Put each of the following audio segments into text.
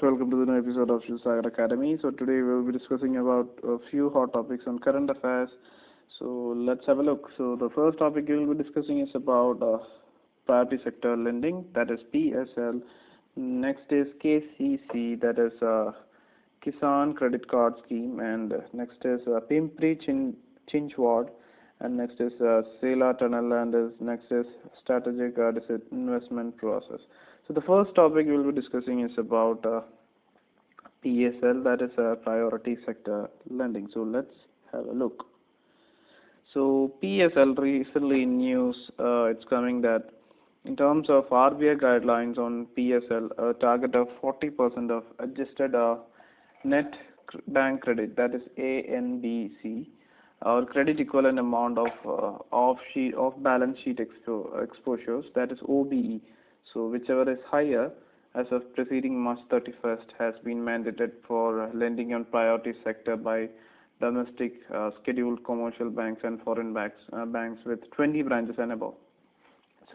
welcome to the new episode of Sagar Academy. So today we'll be discussing about a few hot topics on current affairs. So let's have a look. So the first topic we'll be discussing is about priority sector lending, that is PSL. Next is KCC, that is Kisan Credit Card Scheme, and next is Pimpri Chinchwad, and next is Sela Tunnel, and next is Strategic Investment Process. So the first topic we'll be discussing is about PSL, that is priority sector lending. So let's have a look. So PSL, recently in news, it's coming that in terms of RBI guidelines on PSL, a target of 40% of adjusted net bank credit, that is ANBC, or credit equivalent amount of off-balance sheet exposures, that is OBE. So whichever is higher as of preceding March 31st has been mandated for lending on priority sector by domestic scheduled commercial banks and foreign banks with 20 branches and above.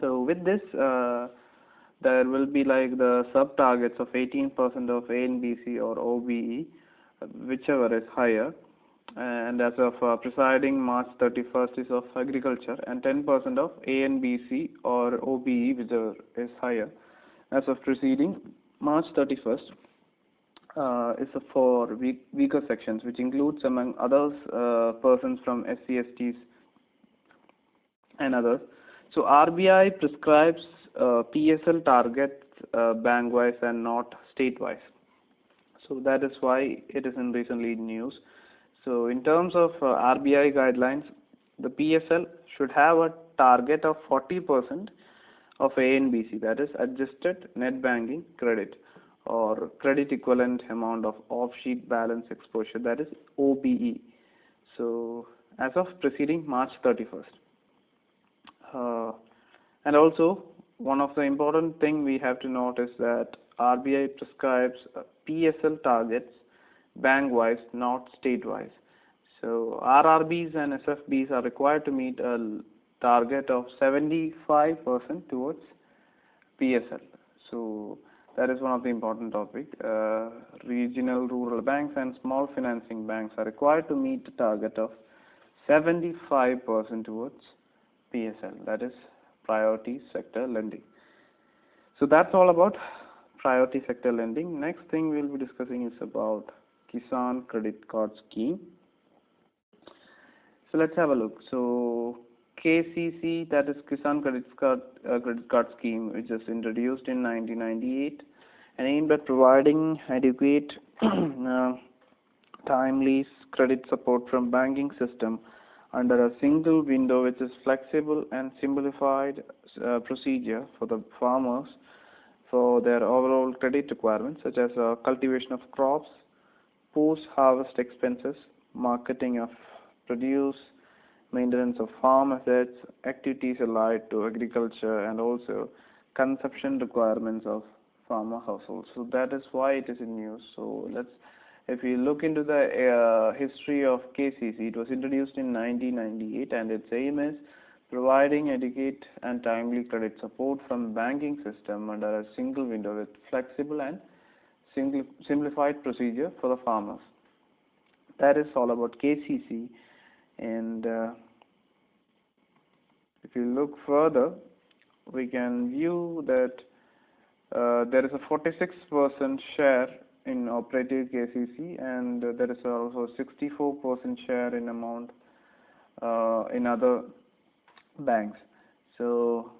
So with this, there will be like the sub targets of 18% of ANBC or OBE, whichever is higher. And as of presiding March 31st is of agriculture, and 10% of ANBC or OBE, whichever is higher, as of preceding March 31st, is for weaker sections, which includes among others persons from SC, STs and others. So RBI prescribes PSL targets bank-wise and not state-wise. So that is why it is in recently news. So in terms of RBI guidelines, the PSL should have a target of 40% of ANBC, that is adjusted net banking credit, or credit equivalent amount of off-sheet balance exposure, that is OBE. So as of preceding March 31st. And also, one of the important thing we have to note is that RBI prescribes PSL targets bank-wise, not state-wise. So RRBs and SFBs are required to meet a target of 75% towards PSL. So that is one of the important topics. Regional rural banks and small financing banks are required to meet a target of 75% towards PSL, that is priority sector lending. So that's all about priority sector lending. Next thing we'll be discussing is about Kisan Credit Card Scheme. So let's have a look. So KCC, that is Kisan Credit Card Scheme, which was introduced in 1998 and aimed at providing adequate timely credit support from banking system under a single window, which is flexible and simplified procedure for the farmers for their overall credit requirements, such as cultivation of crops, post-harvest expenses, marketing of produce, maintenance of farm assets, activities allied to agriculture, and also consumption requirements of farmer households. So that is why it is in news. So if you look into the history of KCC, it was introduced in 1998, and its aim is providing adequate and timely credit support from banking system under a single window with flexible and simplified procedure for the farmers. That is all about KCC. And if you look further, we can view that there is a 46% share in operative KCC, and there is also 64% share in amount in other banks. So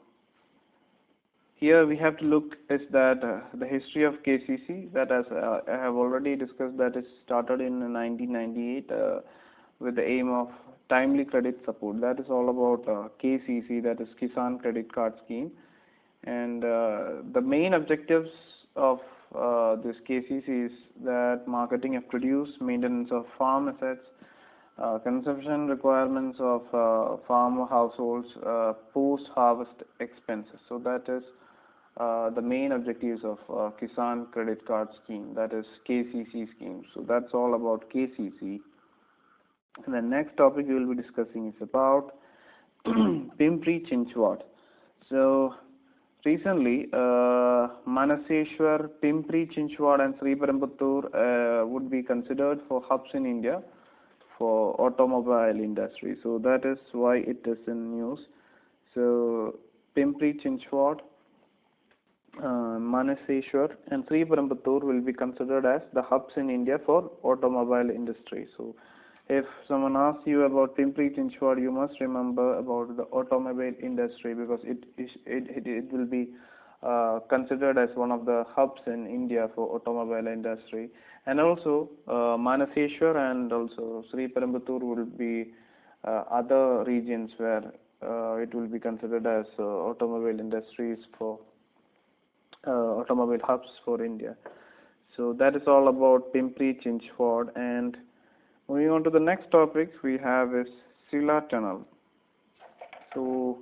here we have to look is that the history of KCC, that as I have already discussed, that is started in 1998 with the aim of timely credit support. That is all about KCC, that is Kisan Credit Card Scheme. And the main objectives of this KCC is that marketing of produce, maintenance of farm assets, consumption requirements of farmer households, post-harvest expenses. So that is the main objectives of Kisan Credit Card Scheme, that is KCC scheme. So that's all about KCC. And the next topic we will be discussing is about Pimpri Chinchwad. So recently, Manaseshwar, Pimpri, Chinchwad, and Sriperumbudur would be considered for hubs in India for automobile industry. So that is why it is in news. So Pimpri, Chinchwad, Manaseshwar, and Sriperumbudur will be considered as the hubs in India for automobile industry. So if someone asks you about Pimpri Chinchwad, you must remember about the automobile industry, because it will be considered as one of the hubs in India for automobile industry. And also Manaseshwar and also Sriperumbudur will be other regions where it will be considered as automobile industries for automobile hubs for India. So that is all about Pimpri Chinchwad. And moving on to the next topic we have is Sila Tunnel. So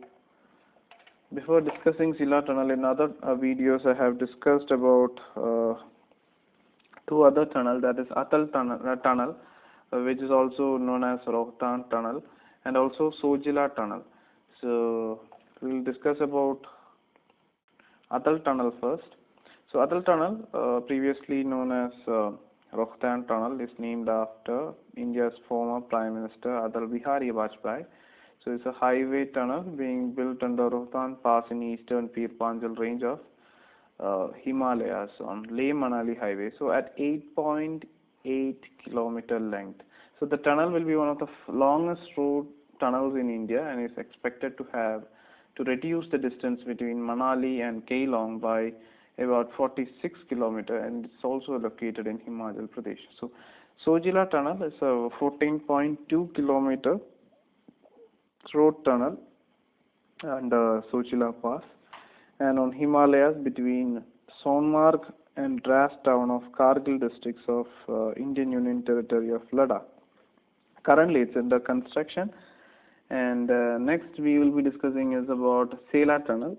before discussing Sila Tunnel, in other videos I have discussed about two other tunnel, that is Atal Tunnel, which is also known as Rohtang Tunnel, and also Sojila Tunnel. So we will discuss about Atal Tunnel first. So Atal Tunnel, previously known as Rohtang Tunnel, is named after India's former Prime Minister Atal Bihari Vajpayee. So it's a highway tunnel being built under Rohtang Pass in eastern Pir Panjal range of Himalayas on Leh-Manali highway. So at 8.8 kilometer length. So the tunnel will be one of the longest road tunnels in India, and is expected to reduce the distance between Manali and Keylong by about 46 kilometers, and it's also located in Himachal Pradesh. So Sojila Tunnel is a 14.2 kilometer road tunnel under Sojila Pass and on Himalayas between Sonmarg and Dras town of Kargil districts of Indian Union Territory of Ladakh. Currently it's under construction. And next we will be discussing is about Sela Tunnel.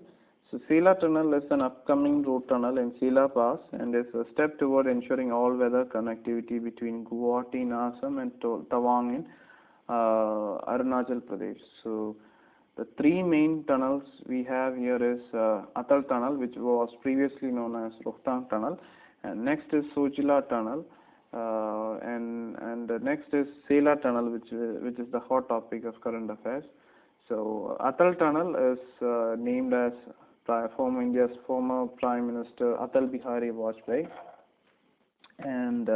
So Sela Tunnel is an upcoming road tunnel in Sela Pass and is a step toward ensuring all-weather connectivity between Guwahati in Assam and Tawang in Arunachal Pradesh. So the three main tunnels we have here is Atal Tunnel, which was previously known as Rohtang Tunnel, and next is Sojila Tunnel, and the next is Sela Tunnel, which is the hot topic of current affairs. So Atal Tunnel is named as India's former Prime Minister Atal Bihari Vajpayee, and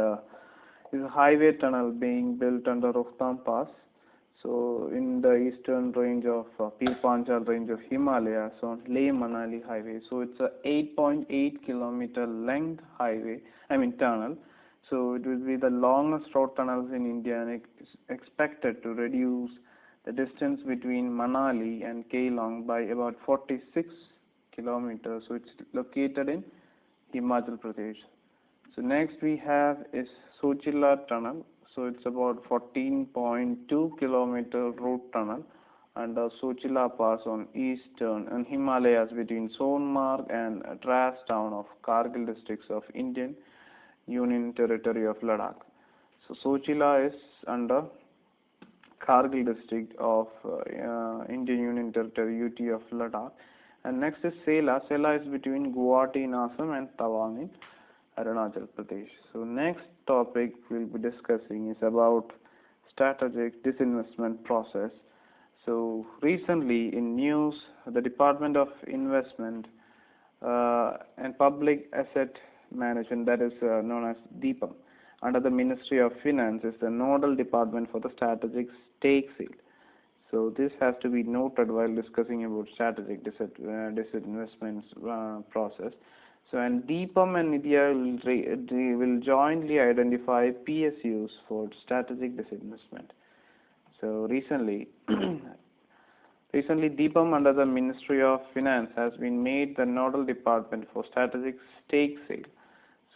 is a highway tunnel being built under Rohtang Pass. So in the eastern range of Pir Panjal range of Himalayas on Leh-Manali highway. So it's a 8.8 kilometer length tunnel. So it will be the longest road tunnels in India, and it's expected to reduce the distance between Manali and Keylong by about 46 kilometers. So it's located in Himachal Pradesh. So next we have is Sojila Tunnel. So it's about 14.2 kilometer road tunnel under Sojila Pass on eastern and Himalayas between Sonmarg and Dras town of Kargil districts of Indian Union Territory of Ladakh. So Sojila is under Kargil district of Indian Union Territory UT of Ladakh. And next is Sela. Sela is between Guwahati in Assam and Tawang in Arunachal Pradesh. So next topic we'll be discussing is about strategic disinvestment process. So recently in news, the Department of Investment and Public Asset Management, that is known as DIPAM, under the Ministry of Finance, is the nodal department for the strategic stake sale. So this has to be noted while discussing about strategic disinvestment process. So and DIPAM and NIDIA will jointly identify PSUs for strategic disinvestment. So recently DIPAM under the Ministry of Finance has been made the nodal department for strategic stake sale.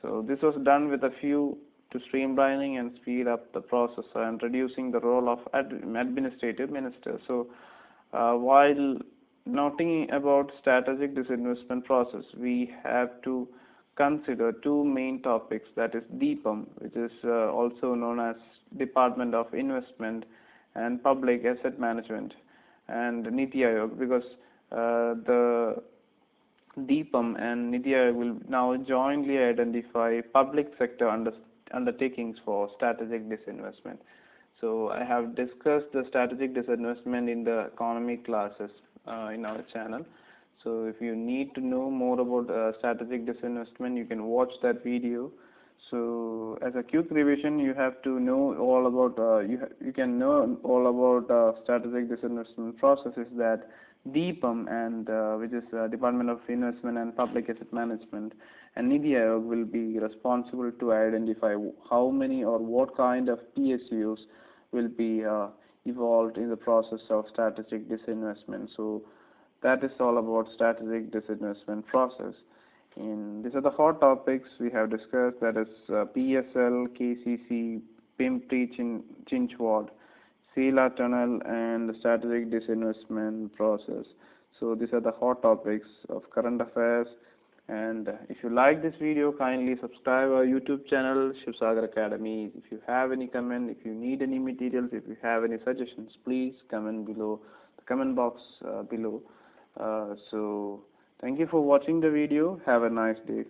So this was done with a view to streamlining and speed up the process and reducing the role of administrative ministers. So while noting about strategic disinvestment process, we have to consider two main topics, that is DIPAM, which is also known as Department of Investment and Public Asset Management, and Niti Aayog, because the DPAM and Niti Aayog will now jointly identify public sector undertakings for strategic disinvestment. So I have discussed the strategic disinvestment in the economy classes in our channel. So if you need to know more about strategic disinvestment, you can watch that video. So as a quick revision, you have to know all about you can know all about strategic disinvestment processes that DPAM and which is Department of Investment and Public Asset Management and Niti Aayog will be responsible to identify how many or what kind of PSUs will be evolved in the process of strategic disinvestment. So that is all about strategic disinvestment process. And these are the hot topics we have discussed, that is PSL, KCC, Pimpri-Chinchwad, Sela Tunnel and the strategic disinvestment process. So these are the hot topics of current affairs. And if you like this video, kindly subscribe our YouTube channel Shiv Sagar Academy. If you have any comment, if you need any materials, if you have any suggestions, please comment below the comment box below. So thank you for watching the video. Have a nice day.